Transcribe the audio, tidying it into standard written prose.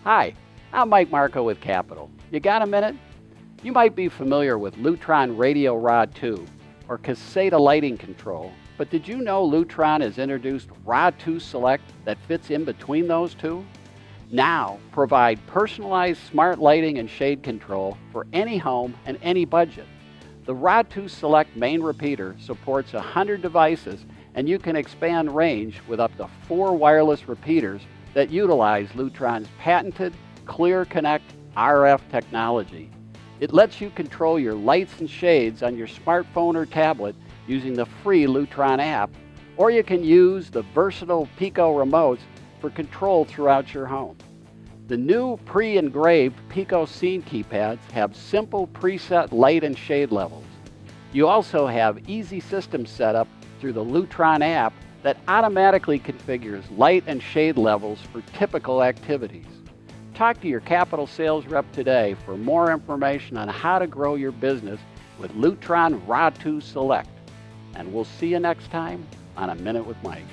Hi, I'm Marko with Capital. You got a minute? You might be familiar with Lutron RA2 or Caseta lighting control, but did you know Lutron has introduced RA2 Select that fits in between those two? Now, provide personalized smart lighting and shade control for any home and any budget. The RA2 Select main repeater supports 100 devices, and you can expand range with up to 4 wireless repeaters that utilize Lutron's patented Clear Connect RF technology. It lets you control your lights and shades on your smartphone or tablet using the free Lutron app, or you can use the versatile Pico remotes for control throughout your home. The new pre-engraved Pico Scene keypads have simple preset light and shade levels. You also have easy system setup through the Lutron app that automatically configures light and shade levels for typical activities. Talk to your Capital sales rep today for more information on how to grow your business with Lutron RA2 Select. And we'll see you next time on A Minute with Mike.